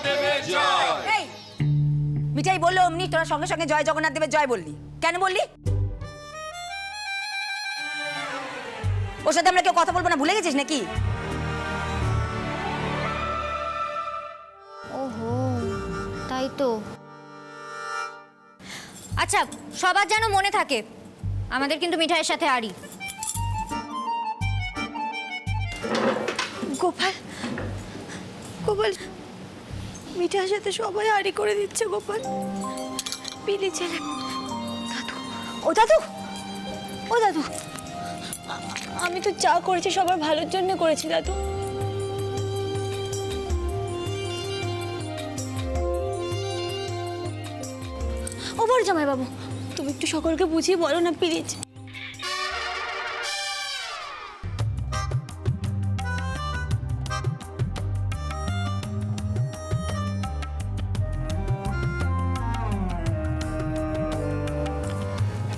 দেবের জয়। এই মিঠাই বললো অমনি তোরা সঙ্গে সঙ্গে জয় জগন্নাথ দেবের জয় বললি কেন বললি? ওর সাথে আমরা কেউ কথা বলবো না ভুলে গেছিস নাকি? ওহো, তাই তো। আচ্ছা, সবার যেন মনে থাকে আমাদের কিন্তু মিঠাইয়ের সাথে আড়ি। গোপাল, গোপাল, মিঠার সাথে সবাই আড়ি করে দিচ্ছে গোপাল। পিলি ছেলে। দাদু, ও দাদু, ও দাদু, আমি তো যা করেছি সবার ভালোর জন্য করেছি দাদু। ও বড় জামাই বাবু, তুমি একটু সকলকে বুঝিয়ে বলো না প্লিজ।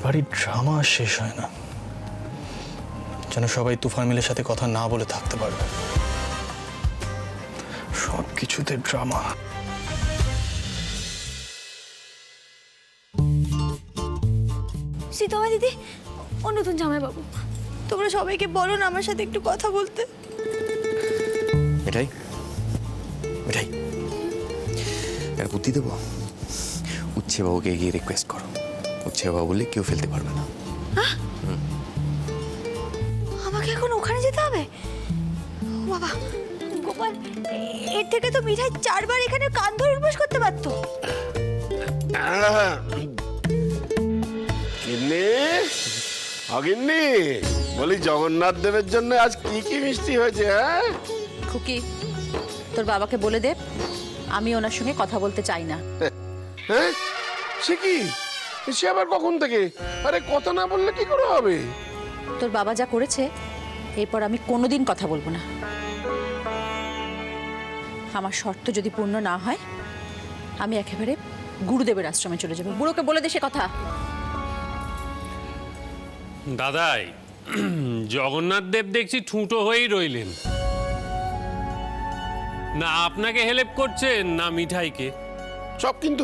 বাড়ির ড্রামা শেষ হয় না, যেন সবাই তুফান মিলের সাথে কথা না বলে থাকতে পারবে। সব কিছুতে ড্রামা। সীতামা দিদি, ও নতুন জামাই বাবু, তোমরা সবাইকে বলো না আমার সাথে একটু কথা বলতে। মিঠাই, মিঠাই, আর বুদ্ধি দেবো? উচ্ছে বাবুকে গিয়ে রিকোয়েস্ট করো। উচ্ছে বাবু বললে কেউ ফেলতে পারবে না। আমাকে এখন ওখানে যেতে হবে? ও বাবা, গোপাল, এর থেকে তো মিঠাই 4 বার এখানে কান ধরে উপোস করতে পারতো। গিন্নি, অগিন্নি, বলি জগন্নাথ দেবের জন্য আজ কি কি মিষ্টি হয়েছে? হ্যাঁ খুকি, তোর বাবাকে বলে দে আমি ওনার সঙ্গে কথা বলতে চাই না। হ্যাঁ, সে কি? সে আবার কখন থেকে? আরে কথা না বললে কি করে হবে? তোর বাবা যা করেছে এরপর আমি কোনোদিন কথা বলবো না। আমার শর্ত যদি পূর্ণ না হয় আমি একেবারে গুরুদেবের আশ্রমে চলে যাবো। বুড়োকে বলে দে সে কথা। দাদাই, জগন্নাথ দেব দেখছি ঠুঁটো হয়েই রইলেন, না আপনাকে হেল্প করছেন না মিঠাইকে। সব কিন্তু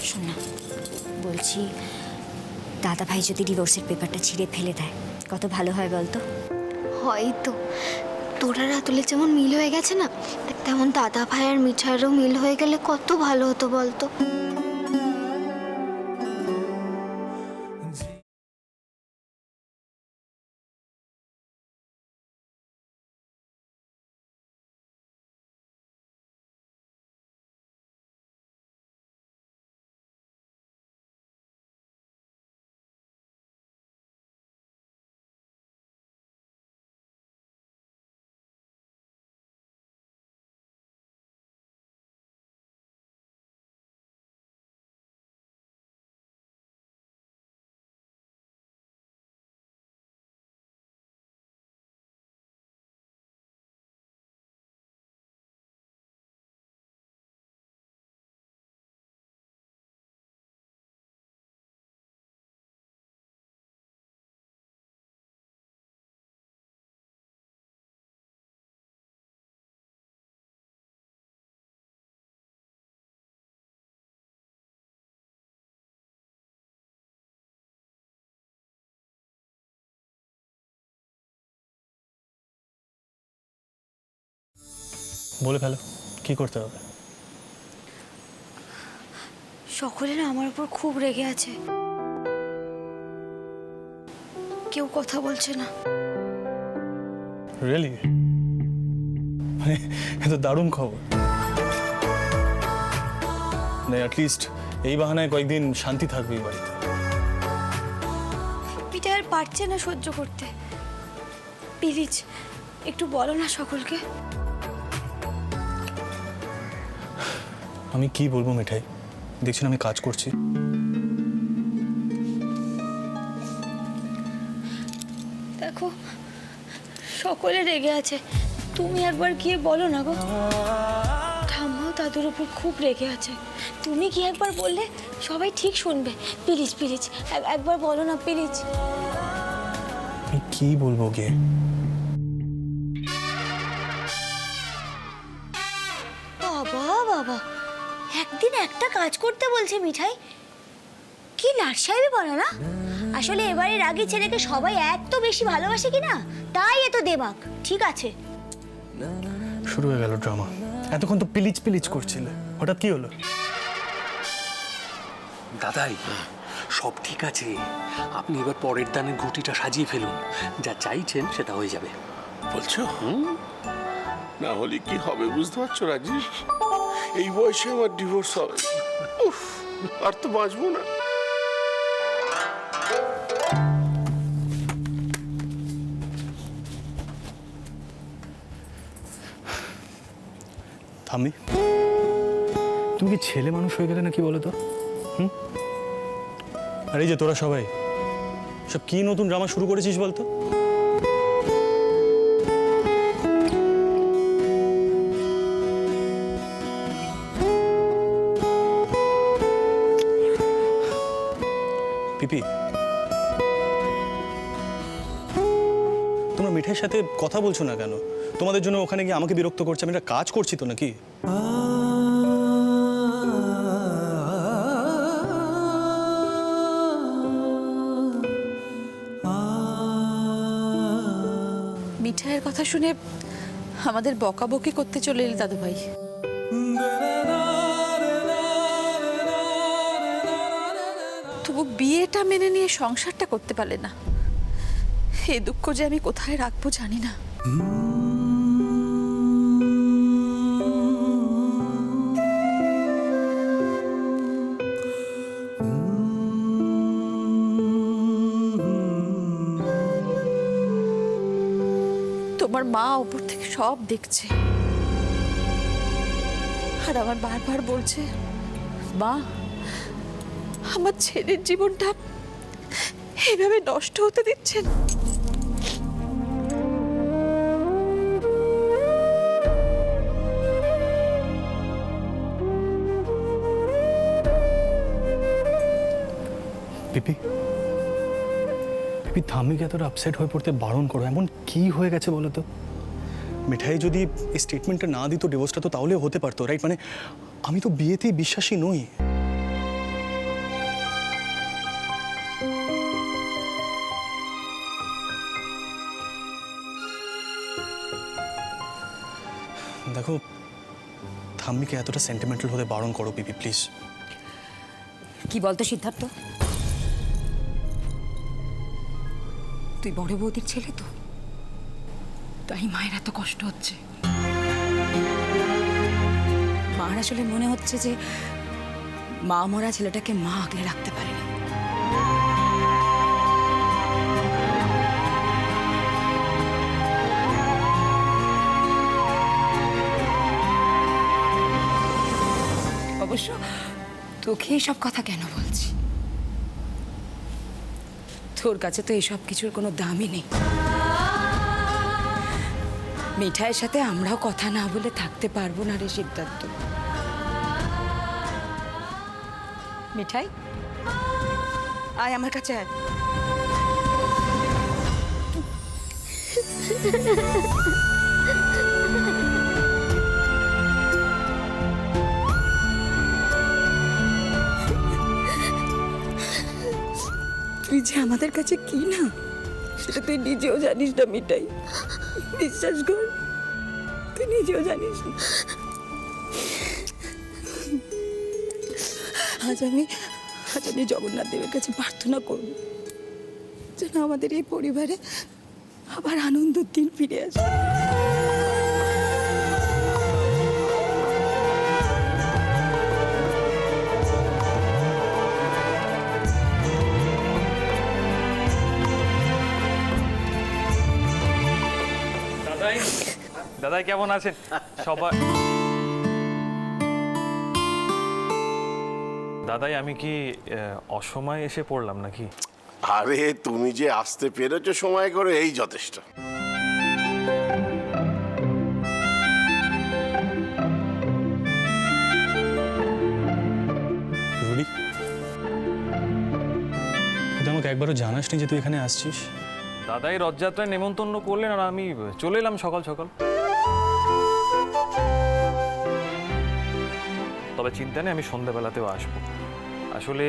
শোন না, বলছি দাদা ভাই যদি ডিভোর্সের পেপারটা ছিঁড়ে ফেলে দেয় কত ভালো হয় বলতো? হয়তো তোরা রাতুলের যেমন মিল হয়ে গেছে না, তেমন দাদা ভাই আর মিঠাইয়েরও মিল হয়ে গেলে কত ভালো হতো বলতো। বলে ফেলো কি করতে হবে। সকলে না আমার উপর খুব রেগে আছে, কেউ কথা বলছে না। রিয়েলি? মানে এ তো দারুণ খবর। মানে অ্যাটলিস্ট এই বাহানায় কয়েকদিন শান্তি থাকবে এই বাড়িতে। মিঠাই আর পারছে না সহ্য করতে। প্লিজ একটু বলো না সকলকে। আমি কি বলবো মিঠাই, দেখছেন আমি কাজ করছি। দেখো সকলে রেগে আছে, তুমি একবার গিয়ে বলো না গো। ঠাম্মাও দাদুর উপর খুব রেগে আছে, তুমি কি একবার বললে সবাই ঠিক শুনবে। প্লিজ প্লিজ একবার বলো না প্লিজ। আমি কি বলবো গিয়ে? বাবা বাবা, একদিন একটা কাজ করতে বলছে মিঠাই, কি লাট সাহেবই বলে না। আসলে এবারে রাগী ছেলেকে সবাই এত বেশি ভালোবাসে কিনা, তাই এত দেমাক। ঠিক আছে, শুরু হয়ে গেল ড্রামা। এতক্ষণ তো পিলিচ পিলিচ করছিলে, হঠাৎ কি হলো? দাদাই, সব ঠিক আছে। আপনি এবার পরের দানের ঘুঁটিটা সাজিয়ে ফেলুন, যা চাইছেন সেটা হয়ে যাবে। বলছো? না হলে কি হবে বুঝতে পারছো রাজি? এই বয়সে আমার ডিভোর্স হবে, উফ, আর তো বাঁচবো না। থামি, তুমি কি ছেলে মানুষ হয়ে গেলে নাকি বলো তো? আর এই যে তোরা সবাই সব কি নতুন ড্রামা শুরু করেছিস বলতো? পিপি, তোমরা মিঠাইয়ের সাথে কথা বলছো না কেন? তোমাদের জন্য ওখানে গিয়ে আমাকে বিরক্ত করছে। আমি একটা কাজ করছি তো নাকি? মিঠাইয়ের কথা শুনে আমাদের বকাবকি করতে চলে এলে দাদু ভাই। তবু বিয়েটা মেনে নিয়ে সংসারটা করতে পারলে না। এই দুঃখ যে আমি কোথায় রাখবো জানি না। তোমার মা উপর থেকে সব দেখছে, আর আমার বারবার বলছে, মা আমার ছেলের জীবনটা এইভাবে নষ্ট হতে দিচ্ছেন। পিপি, পিপি থামিকে এতটা আপসেট হয়ে পড়তে বারণ করো। এমন কি হয়ে গেছে বলো তো? মিঠাই যদি এই স্টেটমেন্টটা না দিত, ডিভোর্সটা তো তাহলে হতে পারতো, রাইট? মানে আমি তো বিয়েতেই বিশ্বাসী নই। দেখো, থাম্মিকে এতটা সেন্টিমেন্টাল হতে বারণ করো পিপি, প্লিজ। কি বলতো সিদ্ধার্থ, তুই বড় বৌদির ছেলে তো, তাই মায়ের এত কষ্ট হচ্ছে। মার আসলে মনে হচ্ছে যে মা মরা ছেলেটাকে মা আগলে রাখতে পারেনি। অবশ্য তোকে এইসব কথা কেন বলছি, তোর কাছে তো এইসব কিছুর কোনো দামই নেই। মিঠাইয়ের সাথে আমরাও কথা না বলে থাকতে পারবো না রে সিদ্ধার্থ। মিঠাই, আয় আমার কাছে আয়। তুই যে আমাদের কাছে কি না সেটা তুই নিজেও জানিস না মিঠাই, বিশ্বাস কর, তুই নিজেও জানিস না। আজ আমি জগন্নাথ দেবের কাছে প্রার্থনা করব যেন আমাদের এই পরিবারে আবার আনন্দের দিন ফিরে আসে। দাদাই কেমন আছেন সবাই? দাদাই আমি কি অসময়ে এসে পড়লাম নাকি? আরে তুমি যে আসতে পেরেছো সময় করে, এই যথেষ্ট। রুডি, তুই আমাকে একবারও জানাসনি যে তুই এখানে আসছিস? দাদাই রথযাত্রায় নেমন্তন্ন করলেন আর আমি চলে এলাম সকাল সকাল। তবে চিন্তা নেই, আমি সন্ধ্যাবেলাতেও আসবো। আসলে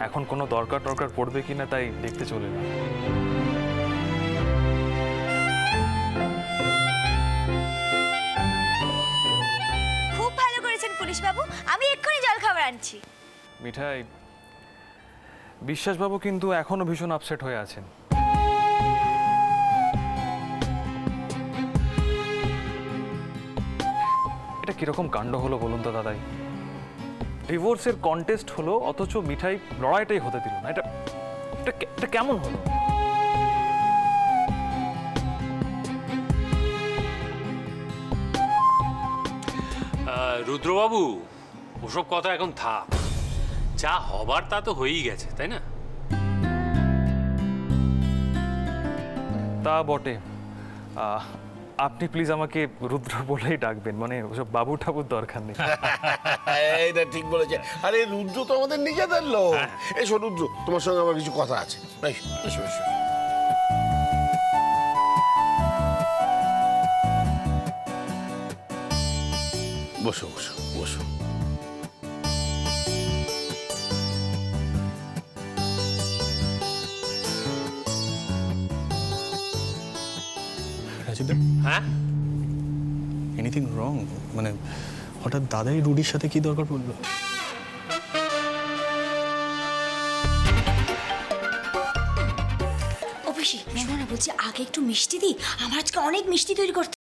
এখন কোনো দরকার পড়বে কিনা তাই দেখতে চলে এলাম। খুব ভালো করেছেন পুলিশ বাবু, আমি এক্ষুনি জলখাবার আনছি। মিঠাই, বিশ্বাসবাবু কিন্তু এখনো ভীষণ আপসেট হয়ে আছেন। এটা কিরকম কাণ্ড হলো বলুন তো দাদাই? ডিভোর্সের কন্টেস্ট হলো অথচ মিঠাই লড়াইটাই হতে দিল না। এটা কেমন হলো? রুদ্রবাবু, ওসব কথা এখন থাক, যা হবার তা তো হয়েই গেছে, তাই না? তা বটে। আপনি প্লিজ আমাকে রুদ্র বলেই ডাকবেন, মানে ওসব বাবু ঠাবুর দরকার নেই। এইটা ঠিক বলেছে। আরে রুদ্র তো আমাদের নিজেদের লোক। এসো রুদ্র, তোমার সঙ্গে আমার কিছু কথা আছে। এসো এসো এসো। বসো বসো বসো। রাজীব দা, হ্যাঁ, এনিথিং রং? মানে হঠাৎ দাদাই রুডির সাথে কি দরকার পড়লো? ও পিসি, শোনো না, বলছি আগে একটু মিষ্টি দিই, আমার আজকে অনেক মিষ্টি তৈরি করতে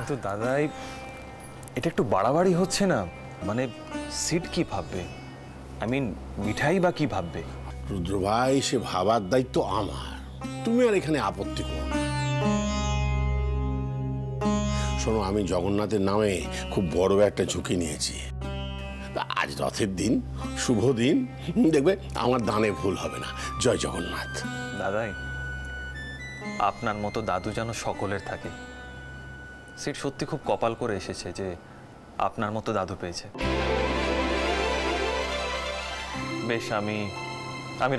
কিন্তু দাদাই এটা একটু বাড়াবাড়ি হচ্ছে না? মানে সিট কি ভাববে, আই মিন মিঠাই বা কি ভাববে? রুদ্র ভাই, সে ভাবার দায়িত্ব আমার, তুমি আর এখানে আপত্তি করো না। শোনো, আমি জগন্নাথের নামে খুব বড় একটা ঝুঁকি নিয়েছি। আজ রথের দিন, শুভ দিন, দেখবে আমার দানে ভুল হবে না। জয় জগন্নাথ। দাদাই, আপনার মতো দাদু যেন সকলের থাকে। সিট সত্যি খুব কপাল করে এসেছে যে আপনার মতো দাদু পেয়েছে। বেশ, আমি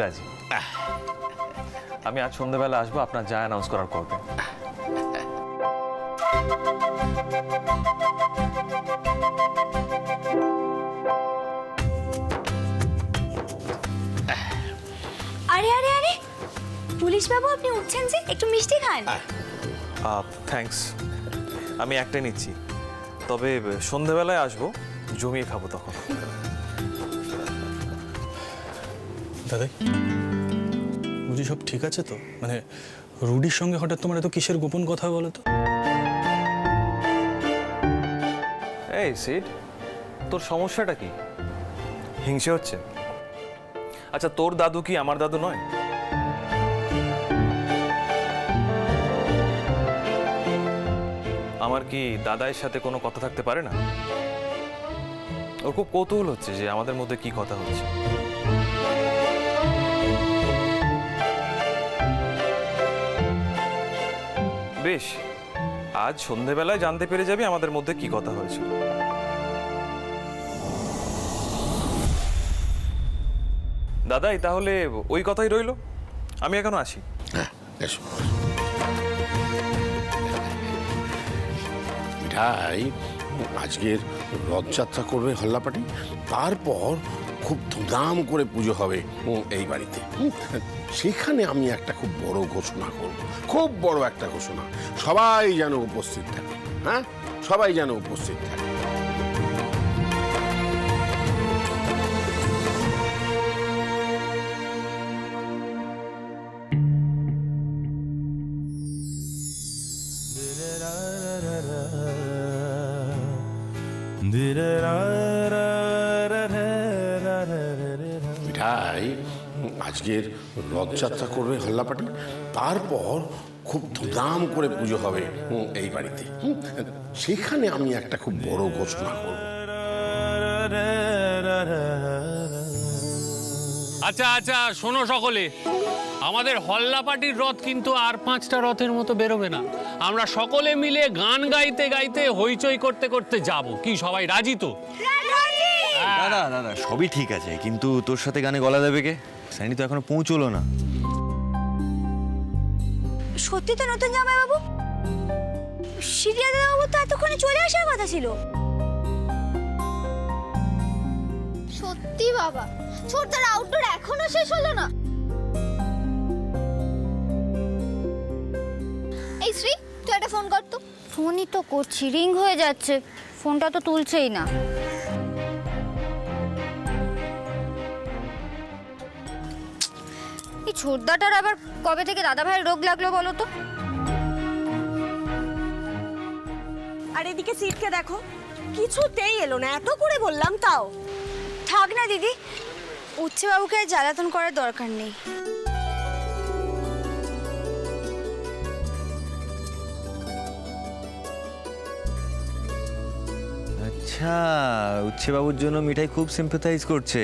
রাজি। আমি আজ সন্ধ্যেবেলা আসবো, আপনার যা অ্যানাউন্স করার করবেন। আরে আরে আরে, পুলিশ বাবু আপনি উঠছেন যে, একটু মিষ্টি খান। থ্যাঙ্কস, আমি একটাই নিচ্ছি, তবে সন্ধ্যেবেলায় আসবো, জমিয়ে খাবো তখন। দাদাই, বুঝি সব ঠিক আছে তো? মানে রুডির সঙ্গে হঠাৎ তোমার এত কিসের গোপন কথা বলো তো? এই সিড, তোর সমস্যাটা কি? হিংসে হচ্ছে? আচ্ছা, তোর দাদু কি আমার দাদু নয়? আমার কি দাদাইয়ের সাথে কোনো কথা থাকতে পারে না? ওর খুব কৌতূহল হচ্ছে যে আমাদের মধ্যে কি কথা হচ্ছে। বেশ, আজ সন্ধেবেলায় জানতে পেরে যাবি আমাদের মধ্যে কি কথা হয়েছে। দাদাই, তাহলে ওই কথাই রইলো, আমি এখনো আসি। হ্যাঁ, এসো। মিঠাই, আজকের রথযাত্রা করবে হল্লাপাটি, তারপর খুব ধুমধাম করে পুজো হবে এই বাড়িতে। সেখানে আমি একটা খুব বড় ঘোষণা করব, খুব বড় একটা ঘোষণা। সবাই যেন উপস্থিত থাকে। হ্যাঁ, সবাই যেন উপস্থিত থাকে। মিঠাই, আজকের রথযাত্রা করবে হল্লাপাটি, তারপর খুব ধুমধাম করে পুজো হবে এই বাড়িতে। সেখানে আমি একটা খুব বড় ঘোষণা করব। আচ্ছা আচ্ছা, শোনো সকলে, আমাদের হল্লাপাটির রথ কিন্তু আর 5টা রথের মতো বেরোবে না। আমরা সকলে মিলে গান গাইতে গাইতে হইচই করতে করতে যাব। কি সবাই রাজি তো? দাদা দাদা, সবই ঠিক আছে, কিন্তু তোর সাথে গানে গলা দেবে কে? স্যান্ডি তো এখনো পৌঁছলো না। সত্যি তো নতুন জামাই বাবু? শিরিয়া দাদা বাবু তো এতক্ষণে চলে আসার কথা ছিল। সত্যি বাবা, ছোটদার আউটডোর এখনো শেষ হলো না। এই শ্রী, তুই একটা ফোন কর তো। ফোনই তো করছি, রিং হয়ে যাচ্ছে, ফোনটা তো তুলছেই না। এই ছোটদাটার আবার কবে থেকে দাদা ভাইয়ের রোগ লাগলো বলো তো? আর এদিকে সিটকে দেখো, কিছুতেই এলো না, এত করে বললাম তাও। থাক না দিদি, উচ্ছে বাবুকে আর জ্বালাতন করার দরকার নেই। আচ্ছা, উচ্ছে বাবুর জন্য মিঠাই খুব সিম্পাথাইজ করছে,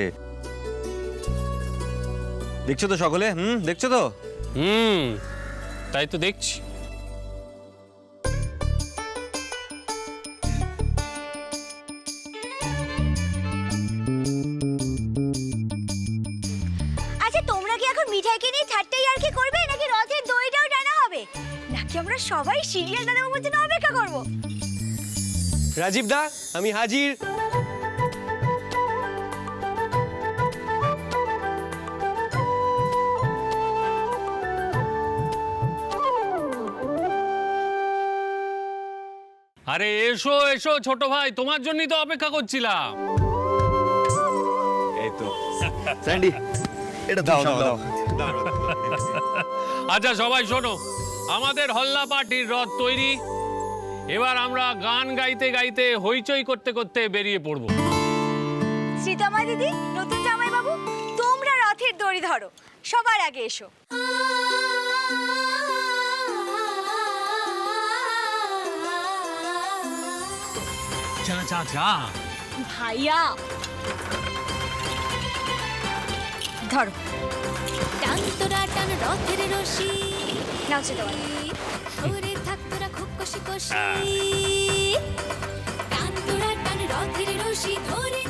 দেখছো তো সকলে? দেখছো তো? তাই তো দেখছি। আচ্ছা, তোমরা কি এখন মিঠাইকে নিয়ে ঠাট্টাই আর কি করবে, নাকি রথের দইটাও টানা হবে, নাকি আমরা সবাই সিরিয়াল দাদা বাবুর জন্য অপেক্ষা করবো? রাজীব দা, আমি হাজির। আরে এসো এসো ছোট ভাই, তোমার জন্যই তো অপেক্ষা করছিলাম। এই তো স্যান্ডি, এটা দাও দাও দাও। আচ্ছা সবাই শোনো, আমাদের হল্লাপাটির রথ তৈরি, এবার আমরা গান গাইতে গাইতে হইচই করতে করতে বেরিয়ে পড়বো। শ্রীতমা দিদি, নতুন জামাই বাবু, তোমরা রথের দড়ি ধরো, সবার আগে এসো। যা যা যা। ভাইয়া ধরো। টান তোরা টান রথের রশি, নাও শ্রীতমা। ধরে থাক তোরা খুব কষি কষি, টান তোরা টান রথের রশি ধরে